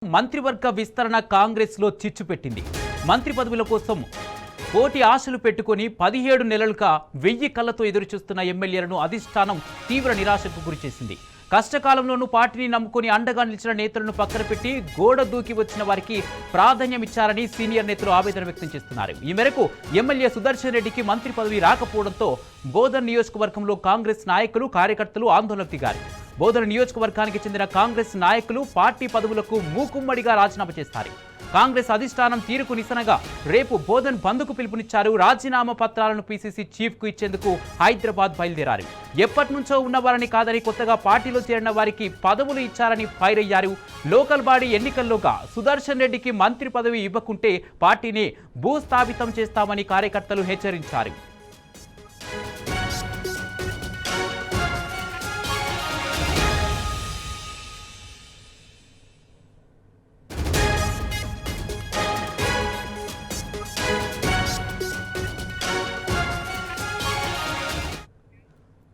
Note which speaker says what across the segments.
Speaker 1: మంత్రివర్గ విస్తరణ కాంగ్రెస్ లో చిచ్చు పెట్టింది. మంత్రి పదవుల కోసం కోటి ఆశలు పెట్టుకుని 17 నెలలుగా 1000 కళ్ళతో ఎదురుచూస్తున్న ఎమ్మెల్యేలను అధిష్టానం తీవ్ర నిరాశకు గురిచేసింది. కష్టకాలంలోనూ పార్టీని నమ్ముకుని అండగా నిలిచిన నేతలను పక్కన పెట్టి గోడ దూకి వచ్చిన వారికి ప్రాధాన్యం ఇచ్చారని సీనియర్ నేతలు ఆవేదన వ్యక్తం చేస్తున్నారు. ఈ మేరకు ఎమ్మెల్యే సుదర్శన్ రెడ్డికి మంత్రి పదవి రాకపోవడంతో బోధన్ నియోజకవర్గంలో కాంగ్రెస్ నాయకులు కార్యకర్తలు ఆందోళనకు దిగారు. బోధన నియోజకవర్గానికి చెందిన కాంగ్రెస్ నాయకులు పార్టీ పదవులకు మూకుమ్మడిగా రాజీనామా చేస్తారు. కాంగ్రెస్ అధిష్టానం తీరుకు నిరసనగా రేపు బోధన్ బంద్కు పిలుపునిచ్చారు. రాజీనామా పత్రాలను పీసీసీ చీఫ్ కు ఇచ్చేందుకు హైదరాబాద్ బయలుదేరారు. ఎప్పటి నుంచో ఉన్న వారిని కాదని కొత్తగా పార్టీలో చేరిన వారికి పదవులు ఇచ్చారని ఫైర్ అయ్యారు. లోకల్ బాడీ ఎన్నికల్లోగా సుదర్శన్ రెడ్డికి మంత్రి పదవి ఇవ్వకుంటే పార్టీని భూస్థాపితం చేస్తామని కార్యకర్తలు హెచ్చరించారు.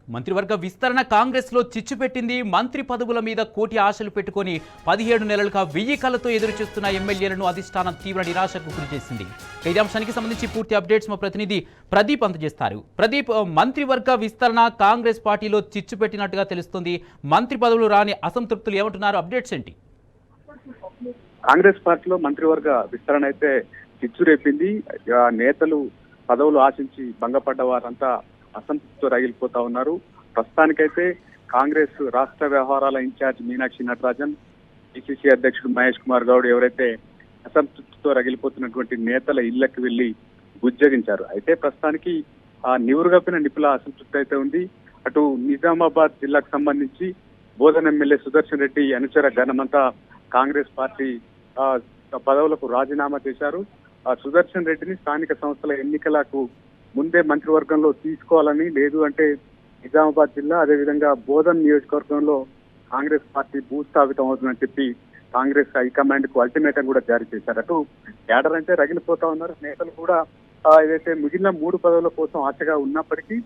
Speaker 1: మంత్రివర్గ విస్తరణ కాంగ్రెస్ లో చిచ్చు పెట్టింది. మంత్రి పదవుల మీద కోటి ఆశలు పెట్టుకుని 17 నెలలుగా 1000 కళ్ళతో ఎదురు చూస్తున్న ఎమ్మెల్యేలను అధిష్టానం తీవ్ర నిరాశకు గురిచేసింది. ఇదే అంశానికి సంబంధించి పూర్తి అప్డేట్స్ మా ప్రతినిధి ప్రదీప్ అందజేస్తారు. ప్రదీప్, మంత్రివర్గ విస్తరణ కాంగ్రెస్ పార్టీలో చిచ్చు పెట్టినట్టుగా తెలుస్తుంది. మంత్రి పదవులు రాని అసంతృప్తులు ఏమంటున్నారు? అప్డేట్స్ ఏంటి?
Speaker 2: కాంగ్రెస్ పార్టీలో మంత్రివర్గ విస్తరణ అయితే చిచ్చు రేపింది. నేతలు పదవులు ఆశించి భంగపడ్డ వారంతా అసంతృప్తితో రగిలిపోతా ఉన్నారు. ప్రస్తుతానికైతే కాంగ్రెస్ రాష్ట్ర వ్యవహారాల ఇన్ఛార్జ్ మీనాక్షి నటరాజన్, పిసిసి అధ్యక్షుడు మహేష్ కుమార్ గౌడ్ ఎవరైతే అసంతృప్తితో రగిలిపోతున్నటువంటి నేతల ఇళ్లకు వెళ్లి బుజ్జగించారు. అయితే ప్రస్తుతానికి ఆ నివురుగప్పిన నిపుల అసంతృప్తి అయితే ఉంది. అటు నిజామాబాద్ జిల్లాకు సంబంధించి బోధన్ ఎమ్మెల్యే సుదర్శన్ రెడ్డి అనుచర గణమంతా కాంగ్రెస్ పార్టీ పదవులకు రాజీనామా చేశారు. సుదర్శన్ రెడ్డిని స్థానిక సంస్థల ఎన్నికలకు ముందే మంత్రివర్గంలో తీసుకోవాలని, లేదు అంటే నిజామాబాద్ జిల్లా అదేవిధంగా బోధన్ నియోజకవర్గంలో కాంగ్రెస్ పార్టీ భూస్థాపితం అవుతుందని చెప్పి కాంగ్రెస్ హైకమాండ్ కు అల్టిమేటం కూడా జారీ చేశారు. అటు క్యాడర్ అంటే రగిలిపోతా ఉన్నారు. నేతలు కూడా ఏదైతే మిగిలిన 3 పదవుల కోసం ఆశగా ఉన్నప్పటికీ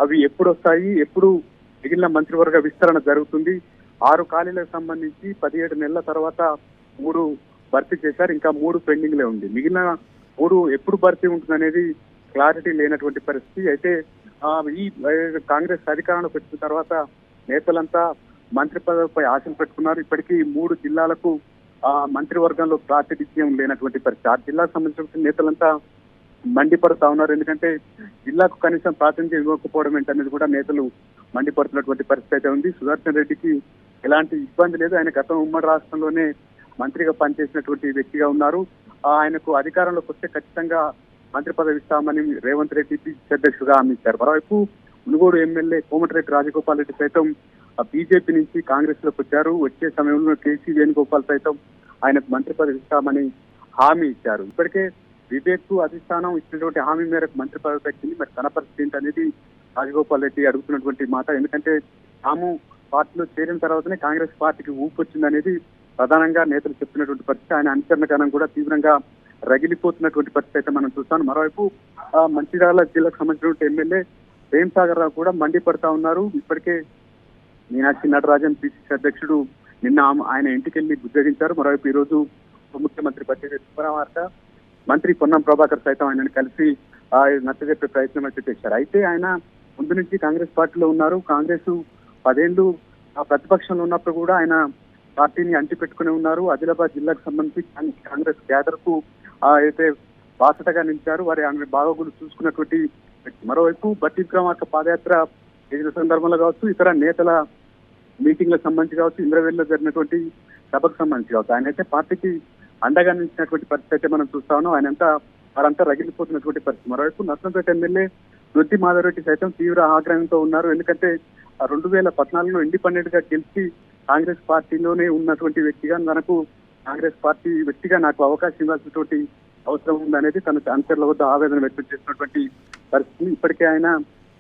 Speaker 2: అవి ఎప్పుడు వస్తాయి, ఎప్పుడు మిగిలిన మంత్రివర్గ విస్తరణ జరుగుతుంది, 6 ఖాళీలకు సంబంధించి 17 నెలల తర్వాత 3 భర్తీ చేశారు. ఇంకా 3 పెండింగ్ లే ఉంది. మిగిలిన 3 ఎప్పుడు భర్తీ ఉంటుంది అనేది క్లారిటీ లేనటువంటి పరిస్థితి. అయితే ఈ కాంగ్రెస్ అధికారంలోకి వచ్చిన తర్వాత నేతలంతా మంత్రి పదవిపై ఆశలు పెట్టుకున్నారు. ఇప్పటికీ 3 జిల్లాలకు మంత్రివర్గంలో ప్రాతినిధ్యం లేనటువంటి పరిస్థితి. ఆ జిల్లాకు సంబంధించిన నేతలంతా మండిపడుతా ఉన్నారు. ఎందుకంటే జిల్లాకు కనీసం ప్రాతినిధ్యం ఇవ్వకపోవడం ఏంటనేది కూడా నేతలు మండిపడుతున్నటువంటి పరిస్థితి అయితే ఉంది. సుదర్శన్ రెడ్డికి ఎలాంటి ఇబ్బంది లేదు. ఆయన గతం ఉమ్మడి రాష్ట్రంలోనే మంత్రిగా పనిచేసినటువంటి వ్యక్తిగా ఉన్నారు. ఆయనకు అధికారంలోకి వస్తే ఖచ్చితంగా మంత్రి పదవి ఇస్తామని రేవంత్ రెడ్డి పిసిసి అధ్యక్షుడుగా హామీ ఇచ్చారు. మరోవైపు మునుగోడు ఎమ్మెల్యే కోమటిరెడ్డి రాజగోపాల్ రెడ్డి సైతం బీజేపీ నుంచి కాంగ్రెస్ లోకి వచ్చారు. వచ్చే సమయంలో కేసీ వేణుగోపాల్ సైతం ఆయనకు మంత్రి పదవి ఇస్తామని హామీ ఇచ్చారు. ఇప్పటికే వివేక్ కు అధిష్టానం ఇచ్చినటువంటి హామీ మేరకు మంత్రి పదవి దక్కింది. మరి తన పరిస్థితి ఏంటనేది రాజగోపాల్ రెడ్డి అడుగుతున్నటువంటి మాట. ఎందుకంటే తాము పార్టీలో చేరిన తర్వాతనే కాంగ్రెస్ పార్టీకి ఊపు వచ్చిందనేది ప్రధానంగా నేతలు చెప్తున్నటువంటి పరిస్థితి. ఆయన అనుచరణ గణం కూడా తీవ్రంగా రగిలిపోతున్నటువంటి పరిస్థితి అయితే మనం చూస్తాం. మరోవైపు మంచిర్యాల జిల్లాకు సంబంధించినటువంటి ఎమ్మెల్యే ప్రేమ్ సాగర్ రావు కూడా మండిపడతా ఉన్నారు. ఇప్పటికే మీనాక్షి నటరాజన్ పిసిసి అధ్యక్షుడు నిన్న ఆయన ఇంటికి వెళ్లి బుజ్జగించారు. మరోవైపు ఈ రోజు ఉప ముఖ్యమంత్రి బట్టి విక్రమార్క, మంత్రి పొన్నం ప్రభాకర్ సైతం ఆయనను కలిసి నచ్చజెప్పే ప్రయత్నం అయితే చేశారు. అయితే ఆయన ముందు నుంచి కాంగ్రెస్ పార్టీలో ఉన్నారు. కాంగ్రెస్ 10 ఏళ్లు ప్రతిపక్షంలో ఉన్నప్పుడు కూడా ఆయన పార్టీని అంటిపెట్టుకుని ఉన్నారు. ఆదిలాబాద్ జిల్లాకు సంబంధించి కాంగ్రెస్ క్యాడర్ కు అయితే బాసటగా నిలిచారు. వారి బాగోగులు చూసుకున్నటువంటి వ్యక్తి. మరోవైపు బట్టి విక్రమార్క పాదయాత్ర చేసిన సందర్భంలో కావచ్చు, ఇతర నేతల మీటింగ్లకు సంబంధించి కావచ్చు, ఇంద్రవేల్లో జరిగినటువంటి సభకు సంబంధించి కావచ్చు, ఆయన అయితే పార్టీకి అండగా నిలిచినటువంటి పరిస్థితి అయితే మనం చూస్తా ఉన్నాం. వారంతా రగిలిపోతున్నటువంటి పరిస్థితి. మరోవైపు నర్సంపేట ఎమ్మెల్యే దొడ్డి మాధవరెడ్డి సైతం తీవ్ర ఆగ్రహంతో ఉన్నారు. ఎందుకంటే 2014లో ఇండిపెండెంట్ గా గెలిచి కాంగ్రెస్ పార్టీలోనే ఉన్నటువంటి వ్యక్తిగా నాకు అవకాశం ఇవ్వాల్సినటువంటి అవసరం ఉందనేది తన అనుచరుల వద్ద ఆవేదన వ్యక్తం చేసినటువంటి పరిస్థితి. ఇప్పటికే ఆయన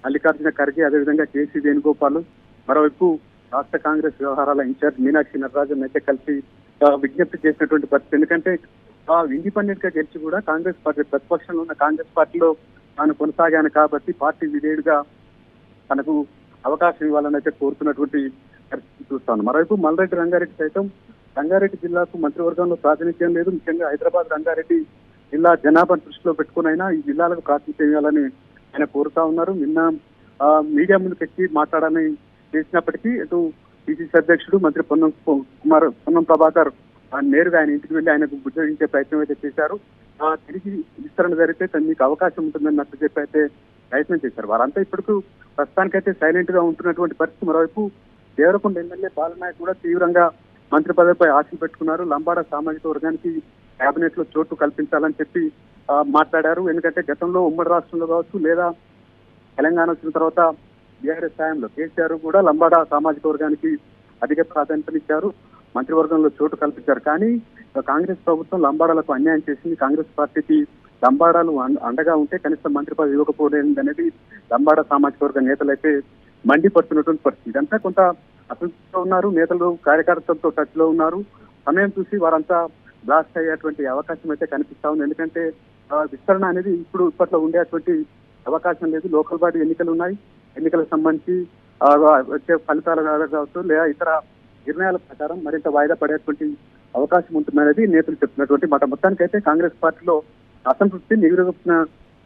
Speaker 2: మల్లికార్జున ఖర్గే, అదేవిధంగా కేసీ వేణుగోపాల్, మరోవైపు రాష్ట్ర కాంగ్రెస్ వ్యవహారాల ఇన్ఛార్జ్ మీనాక్షి నటరాజన్ అయితే కలిసి విజ్ఞప్తి చేసినటువంటి పరిస్థితి. ఎందుకంటే ఇండిపెండెంట్ గా గెలిచి కూడా కాంగ్రెస్ పార్టీ ప్రతిపక్షంలో ఉన్న కాంగ్రెస్ పార్టీలో తాను కొనసాగాను కాబట్టి పార్టీ విధేయుడిగా తనకు అవకాశం ఇవ్వాలని అయితే కోరుతున్నటువంటి పరిస్థితి చూస్తాను. మరోవైపు మల్రెడ్డి రంగారెడ్డి సైతం రంగారెడ్డి జిల్లాకు మంత్రివర్గంలో ప్రాతినిధ్యం లేదు. ముఖ్యంగా హైదరాబాద్ రంగారెడ్డి జిల్లా జనాభా దృష్టిలో పెట్టుకునైనా ఈ జిల్లాలకు ప్రాతినిధ్యం ఇవ్వాలని ఆయన కోరుతా ఉన్నారు. నిన్న మీడియా ముందుకు ఎక్కి మాట్లాడాలని చేసినప్పటికీ ఇటు పిసిసి అధ్యక్షుడు మంత్రి పొన్నం ప్రభాకర్ నేరుగా ఆయన ఇంటికి వెళ్లి ఆయనకు బుజ్జగించే ప్రయత్నం అయితే చేశారు. తిరిగి విస్తరణ జరిగితే మీకు అవకాశం ఉంటుందని నచ్చ చెప్పి అయితే ప్రయత్నం చేశారు. వారంతా ఇప్పటికు ప్రస్తుతానికైతే సైలెంట్ గా ఉంటున్నటువంటి పరిస్థితి. మరోవైపు దేవరకొండ ఎమ్మెల్యే బాలనాయక్ కూడా తీవ్రంగా మంత్రి పదవిపై ఆశలు పెట్టుకున్నారు. లంబాడ సామాజిక వర్గానికి కేబినెట్ లో చోటు కల్పించాలని చెప్పి మాట్లాడారు. ఎందుకంటే గతంలో ఉమ్మడి రాష్ట్రంలో కావచ్చు లేదా తెలంగాణ వచ్చిన తర్వాత బీఆర్ఎస్ సాయంలో కేసీఆర్ కూడా లంబాడ సామాజిక వర్గానికి అధిక ప్రాధాన్యతనిచ్చారు, మంత్రివర్గంలో చోటు కల్పించారు. కానీ కాంగ్రెస్ ప్రభుత్వం లంబాడాలకు అన్యాయం చేసింది. కాంగ్రెస్ పార్టీకి లంబాడాలు అండగా ఉంటే కనీసం మంత్రి పదవి ఇవ్వకపోలేదు అనేది లంబాడ సామాజిక వర్గ నేతలైతే మండిపడుతున్నటువంటి పరిస్థితి. ఇదంతా కొంత అసంతృప్తితో ఉన్నారు. నేతలు కార్యకర్తలతో టచ్ లో ఉన్నారు. సమయం చూసి వారంతా బ్లాస్ట్ అయ్యేటువంటి అవకాశం అయితే కనిపిస్తా ఉంది. ఎందుకంటే విస్తరణ అనేది ఇప్పట్లో ఉండేటువంటి అవకాశం లేదు. లోకల్ బాడీ ఎన్నికలు ఉన్నాయి. ఎన్నికలకు సంబంధించి వచ్చే ఫలితాలు కావచ్చు లేదా ఇతర నిర్ణయాల ప్రకారం మరింత వాయిదా పడేటువంటి అవకాశం ఉంటుందనేది నేతలు చెప్తున్నటువంటి మాట. మొత్తానికైతే కాంగ్రెస్ పార్టీలో అసంతృప్తి నిగురున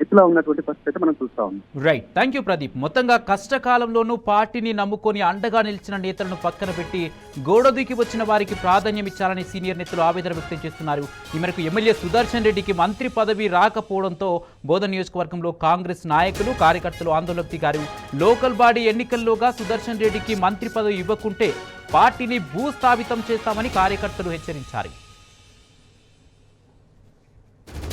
Speaker 2: ఎత్తులా ఉన్నటువంటి పరిస్థితి మనం చూస్తా ఉన్నాం.
Speaker 1: Right, thank you Pradeep. మొత్తంగా కష్టకాలంలోనూ పార్టీని నమ్ముకొని అండగా నిలిచిన నేతలను పక్కన పెట్టి గోడదూకి వచ్చిన వారికి ప్రాధాన్యం ఇచ్చారని సీనియర్ నేతలు ఆవేదన వ్యక్తం చేస్తున్నారు. ఈ మేరకు ఎమ్మెల్యే సుదర్శన్ రెడ్డికి మంత్రి పదవి రాకపోవడంతో బోధన్ నియోజకవర్గంలో కాంగ్రెస్ నాయకులు కార్యకర్తలు ఆందోళనకు దిగారు. లోకల్ బాడీ ఎన్నికల్లోగా సుదర్శన్ రెడ్డికి మంత్రి పదవి ఇవ్వకుంటే పార్టీని భూస్థాపితం చేస్తామని కార్యకర్తలు హెచ్చరించారు.